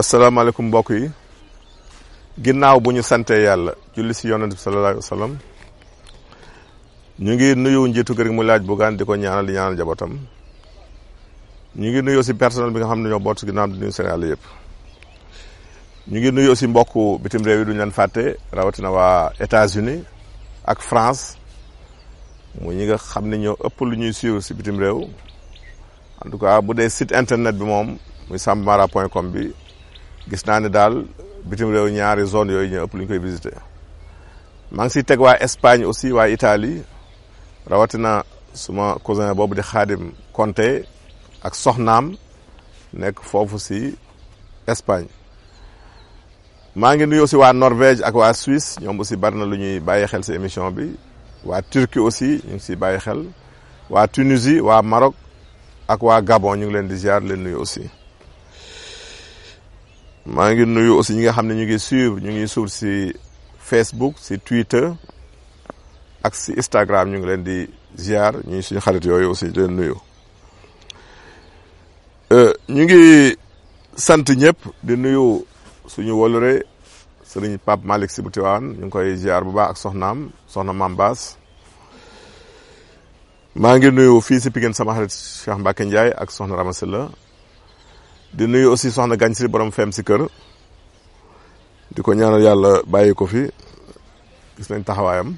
asalaamaaleykum mbokk yi ginnaaw bu ñu sante yàlla julli si yonent bi sallallahu alayhi wa sallam ñu ngi nuyu njiitu kër gi mu laaj Bougane di ko ñaanal di ñaanal njabootam ñu ngi nuyu aussi personnel bi nga xam ne ñoo boot ginnaaw di nuyu Sénégal yëpp ñu ngi nuyu aussi mbokku bitim réew yi duñu leen fàtte rawatina waa États-Unis ak France mu ñi nga xam ne ñoo ëpp lu ñuy suivre si bitim réew en tout cas bu dee site internet bi moom muy sambamara.com bi gis naa ne daal bitim réew ñaari zone yooyu ñoo ëpp lu ñu koy visité maa ngi siy teg waa Espagne aussi waa Italie rawatina suma cousin boobu di Khadim Konté ak soxnaam nekk foofu si Espagne maa ngi nuyu aussi waa Norvège ak waa Suisse ñoom aussi bari na lu ñuy bàyyi xel si émission bi waa Turquie aussi ñu ngi siy bàyyi xel waa Tunisie waa Maroc ak waa Gabon ñu ngi leen di ziar leen nuyu aussi maa ngi nuyu aussi ñi nga xam ne ñu ngi suivre si Facebook si Twitter ak si Instagram ñu ngi leen di ziar ñuy suñu xarit yooyu aussi di leen nuyu ñu ngi sant ñëpp di nuyu suñu wolore sëriñ Pape Malick Sy bu Tiwaawan ñu ngi koy ziar bu baax ak soxna Mame Bass maa ngi nuyu fii si Pikine sama xarit Cheikh Mbacke Ndiaye ak soxna Rama Sylla di nuyu aussi soxna Gagne Sy borom fem si kër di ko ñaanal yàlla bàyyi ko fi gis nañ taxawaayam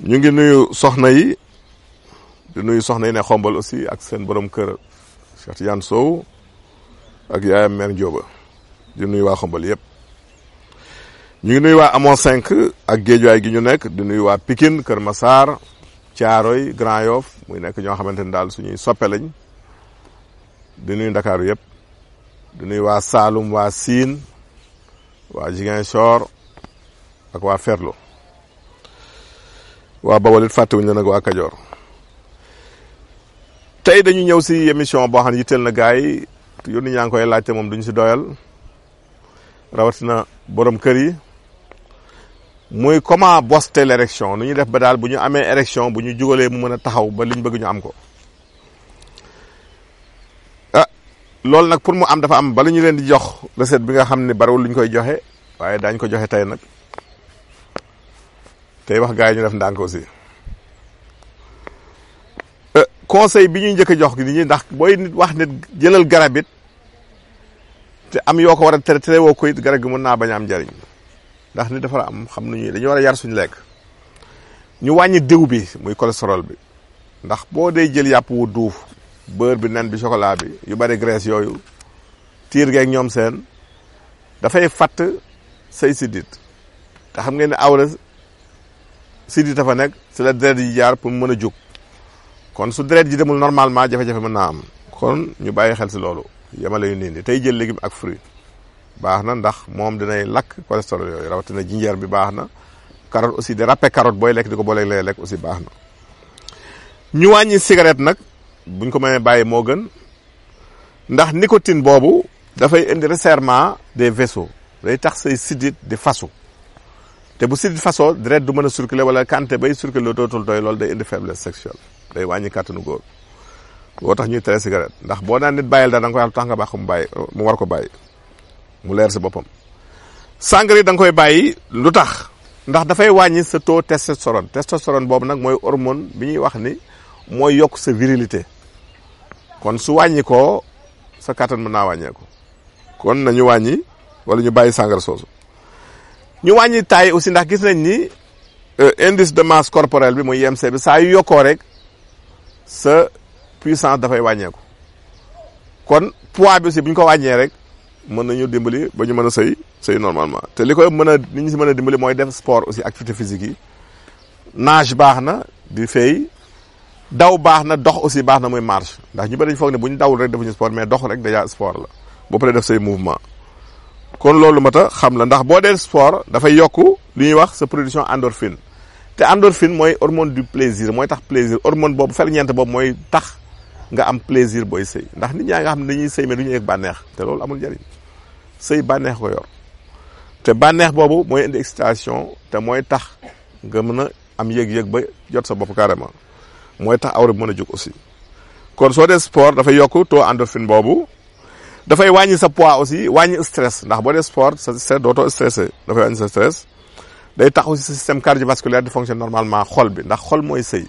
ñu ngi nuyu soxna yi di nuyu soxna yi ne xombal aussi ak seen borom kër Cheikh Tidiane Sow ak yaayam mère Ndioba di nuyu waa xombal yëpp ñu ngi nuyu waa Amon 5 ak Géejuwaay gi ñu nekk di nuyu waa Pikine Kër Massar Thiaroye Grand Yoff muy nekk ñoo xamante ne daal suñuy soppe lañ di nuyu Ndakaaru yëpp di nuyu waa Saloum waa Sine waa Ziguinchor ak waa Ferlo waa Bawol it fàttewuñu la nag waa Kajoor tey dañu ñëw si émission boo xam ne yitteel na gars yi yónni ñaa ngi koy laajte moom duñu si doyal rawatina borom kër yi muy comment booster l'élection nu ñuy def ba daal bu ñu amee élection bu ñu jugalee mu mën a taxaw ba liñ bëgg ñu am ko loolu nag pour mu am dafa am bala ñu leen di jox recette bi nga xam ne bariwul lu ñu koy joxe waaye daañ ko joxe tey nag tey wax gars yi ñu def ndànk aussi conseil bi ñuy njëkk a jox nit ñi ndax booy nit wax nit jëlal garab it te am yoo ko war a tere woo ko it garab gi mën naa bañ a am njariñ ndax nit dafa am xam nañu dañu war a yar suñu lekk ñu wàññi diw bi muy cholestérol bi ndax boo dee jël yàpp wu duuf beurre bi nen bi chocolat bi yu bari graisse yooyu tiir geeg ñoom seen dafay fatt say sidit te xam ngeen ne awra sidit dafa nekk si la deret yi jaar pour mu mën a jóg kon su deret ji demul normalement jafe-jafe mën naa am kon ñu bàyyi xel si loolu yemale yu nii ni tey jël légume ak fruit baax na ndax moom dinay lakk cholestérol yooyu rawatina jinjeer bi baax na carotte aussi de râpé carotte booy lekk di ko booleeg lay lekk aussi baax na ñu wàññi cigarette nag buñ ko mënee bàyyi moo gën ndax nicotine boobu dafay indi resserrement des vaisseaux day tax say sidit di fasu te bu sidit fasoo deret du mën a circuler wala quantité bay circuler dootul doy loolu day indi faiblesse sexuelle day wàññi kàttanu góor boo tax ñuy tere cigarette ndax boo naan nit bàyyil da nga koy wax lu tax nga baax mu bàyyi mu war ko bàyyi mu leer si boppam sangara da nga koy bàyyi lu tax ndax dafay wàññi sa taux testostérone boobu nag mooy hormone bi ñuy wax ni mooy yokk sa virilité kon su wàññi ko sa kàttan mën naa wàññeeku kon nañu wàññi wala ñu bàyyi sangara soosu ñu wàññi taille aussi ndax gis nañ ni indice de masse corporelle bi muy IMC bi saa yu yokkoo rek sa puissance dafay wàññeeku kon poids bi aussi bu ñu ko wàññee rek mën nañu dimbali ba ñu mën a sëy normalement te li koy mën a nit ñi si mën a dimbali mooy def sport aussi activité physique yi nage baax na di fay daw baax na dox aussi baax na muy marche ndax ñu bëri dañu foog ne bu ñu dawul rek defuñu sport mais dox rek déjà sport la boo paree def say mouvement kon loolu mat a xam la ndax boo dee sport dafay yokk li ñuy wax sa production endorphine te endorphine mooy hormone du plaisir mooy tax plaisir hormone boobu ferñeent boobu mooy tax nga am plaisir booy sëy ndax nit ñaa nga xam ne dañuy sëy mais du ñu yëg bànneex te loolu amul njëriñ sëy bànneex ko yor te bànneex boobu mooy indi excitation te mooy tax nga mën a am yëg-yëg ba jot sa bopp carrément mooy tax awra bi mën a jóg aussi kon soo dee sport dafay yokk taux endorphine boobu dafay wàññi sa poids aussi wàññi stress ndax boo dee sport sa stress dootoo stressé dafay wàññi sa stress day tax aussi sa système cardiovasculaire di fonctionner normalement xol bi ndax xol mooy sëy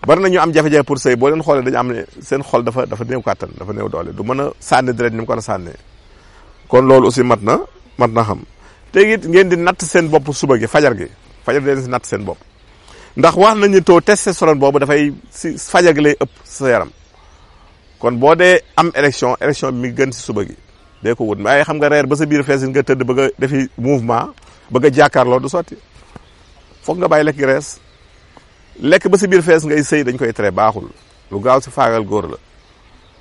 bari na ñu am jafe-jafe pour sëy boo leen xoolee dañu am ne seen xol dafa néew kàttan dafa néew doole du mën a sànni deret ni mu ko war a sànnee kon loolu aussi mat na xam te it ngeen di natt seen bopp suba gi fajar gi leen si natt seen bopp ndax wax nañu taux testostérone boobu dafay si fajar gi lay ëpp sa yaram kon boo dee am érection bi mi gën si suba gi dee ko wut waaye xam nga reer ba sa biir fees nga tëdd bëgg a defi mouvement bëgg a jàkkaarloo du sotti foog nga bàyyi lekk rees lekk ba sa biir fees ngay sëy dañ koy tere baaxul lu gaaw si faagal góor la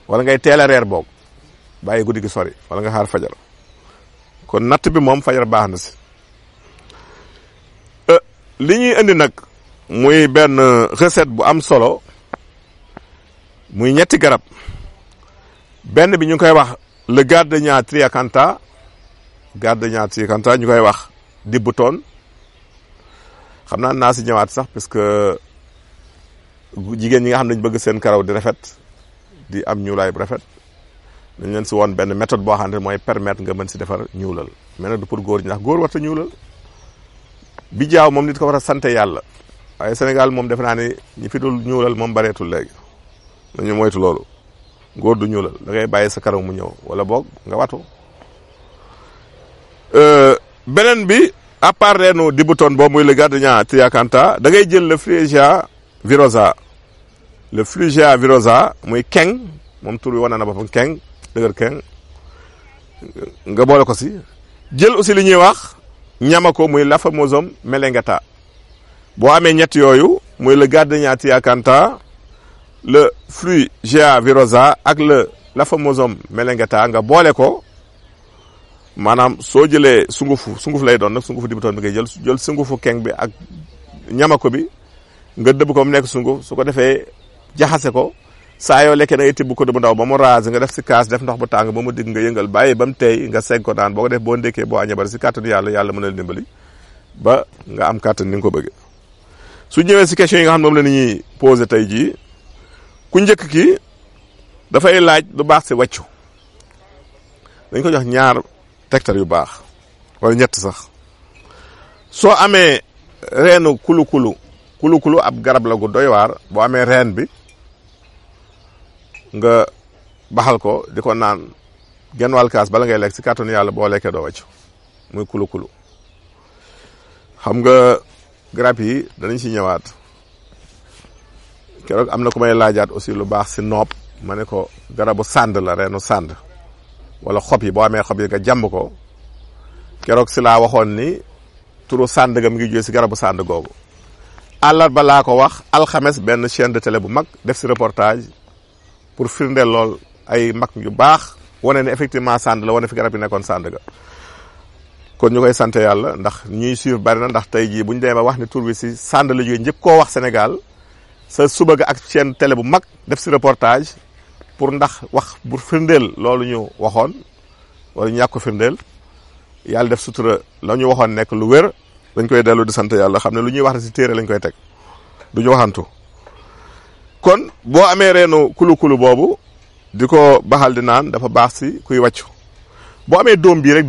wala ngay teel a reer boog bàyyi guddi gi sori wala nga xaar fajar kon natt bi moom fajar baax na si li ñuy indi nag muy benn recette bu am solo muy ñetti garab benn bi ñu koy wax le gardenia triacantha ñu koy wax dibbutoon xam naa si ñëwaat sax parce que jigéen ñi nga xam ne dañu bëgg seen karaw di rafet di am ñuulaay bu rafet dañ leen si woon benn méthode boo xam ne mooy permettre nga mën si defar ñuulal mais nag du pour góor ñi ndax góor warta ñuulal bi jaaw moom nit ko war a sant yàlla waaye Sénégal moom defe naa ni ñi fi dul ñuulal moom bareetul léegi nañu moytu loolu góor du ñuulal da ngay bàyyi sa karaw mu ñëw wala boog nga watu beneen bi à part reenu dibbutoon boobu muy le gardenia triacantha da ngay jël le Fuchsia virosa muy keng moom tur bi wane na boppam keng dëgër keng nga boole ko si jël aussi li ñuy wax ñamako muy Lafamosome melengata boo amee ñett yooyu muy le gardenia triacantha le Fuchsia virosa ak le Lafamosome melengata nga boole ko maanaam soo jëlee sunguf lay doon nag sungufu dibbutoon bi ngay jël sungufu keng bi ak ñamako bi nga dëbb ko mu nekk sunguf su ko defee jaxase ko saa yoo lekkee da ngay tibb ko bu ndaw ba mu raase nga def si kaas def ndox bu tàng ba mu digg nga yëngal bàyyi ba mu tey nga segg ko naan boo ko def boo ndékkee boo añee bari si kàttanu yàlla mën na dimbali ba nga am kàttan ni nga ko bëggee. su ñëwee si question yi nga xam ne moom la nit ñuy posé tey jii ku njëkk ki dafay laaj lu baax si wàccu dañ ko jox ñaar tegtal yu baax wala ñett sax soo amee reenu kulu ab garab la gu doy waar boo amee reen bi nga baxal ko di ko naan genn wàll kaas bala ngay lekk si kàttanu yàlla boo lekkee doo wàcc muy kulu xam nga garab yi danañ si ñëwaat keroog am na ku may laajaat aussi lu baax si noob ma ne ko garabu sànd la reenu sànd wala xob yi boo amee xob yi nga jàmb ko keroog si laa waxoon ni turu sànd ga mi ngi jóge si garabu sànd googu àllarba laa ko wax alxames benn chaîne de télé bu mag def si reportage pour firndeel lool ay mag yu baax wane ne effectivement sànd la wane fi garab yi nekkoon sànd ga kon ñu koy sant yàlla ndax ñuy suivre bari na ndax tey jii bu ñu demee ba wax ne tur bi si sànd la jógee njëkk koo wax Sénégal sa suba ga ak chaîne télé bu mag def si reportage pour ndax wax bu firndeel loolu ñu waxoon wala ñu ñàkk ko firndeel yàlla def sutura la ñu waxoon nekk lu wér dañ koy dellu di sant yàlla xam ne lu ñuy wax ne si téere lañ koy teg du ñu waxantu kon boo amee reenu kulu boobu di ko baxal di naan dafa baax si kuy wàccu boo amee doom bii rek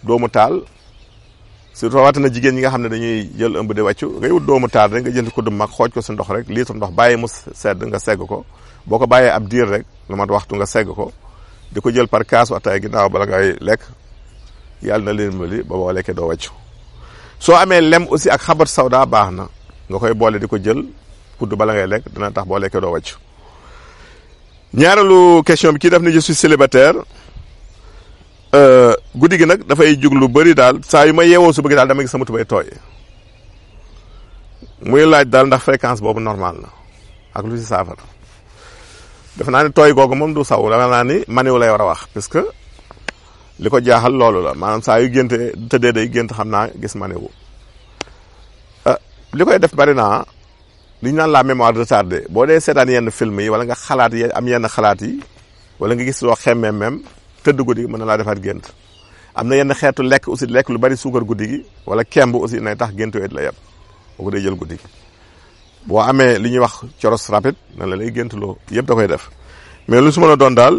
doomu taal surtout rawatina jigéen ñi nga xam ne dañuy jël ëmb di wàccu ngay wut doomu taal rek nga jël ko du mag xooj ko si ndox rek litre ndox bàyyi mu sedd nga segg ko boo ko bàyyee ab diir rek lu mat waxtu nga segg ko di ko jël par kaasu ataay ginnaaw bala ngay lekk yàlla na leen mali ba boo lekkee doo wàccu soo amee lem aussi ak xabat sawda baax na nga koy boole di ko jël kudd bala ngay lekk dina tax boo lekkee doo wàccu ñaareelu question bi kii def ni je suis célibataire guddi gi nag dafay jug lu bëri daal saa yu ma yeewoo su bëgg daal dama gis sama tubay tooy muy laaj daal ndax fréquence boobu normal na ak lu ci saafara defe naa ni tooy googu moom du saw dama naa ni maniw lay war a wax parce que li ko jaaxal loolu la maanaam saa yu génte tëddee day gént xam naa gis maniwu li koy def bari naa li ñu naan la mémoire retardée boo dee seetaan yenn film yi wala nga xalaat yi am yenn xalaat yi wala nga gis loo xemmee même tëdd guddi gi mën na laa defaat gént am na yenn xeetu lekk aussi lekk lu bari suukar guddi gi wala kemb aussi nay tax gént yooyu la yem boo ko dee jël guddi gi boo amee li ñuy wax coros rapide na la lay gént loo yëpp da koy def mais lu su mën a doon daal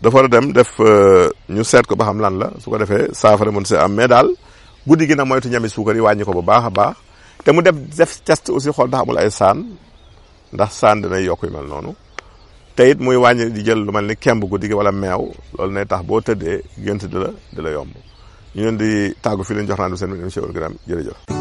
dafa war a dem def ñu seet ko ba xam lan la su ko defee saafara mën see am mais daal guddi gi nag moytu ñami suukar yi wàññi ko bu baax a baax te mu def test aussi xool ndax amul ay saan ndax saan dinay yokk yu mel noonu te it muy wàññi di jël lu mel ni kemb guddi gi wala meew loolu nay tax boo tëddee gént di la yomb ñu leen di tàggu fii leen jox naan du seen émission Wér gu Yaram jërëjëf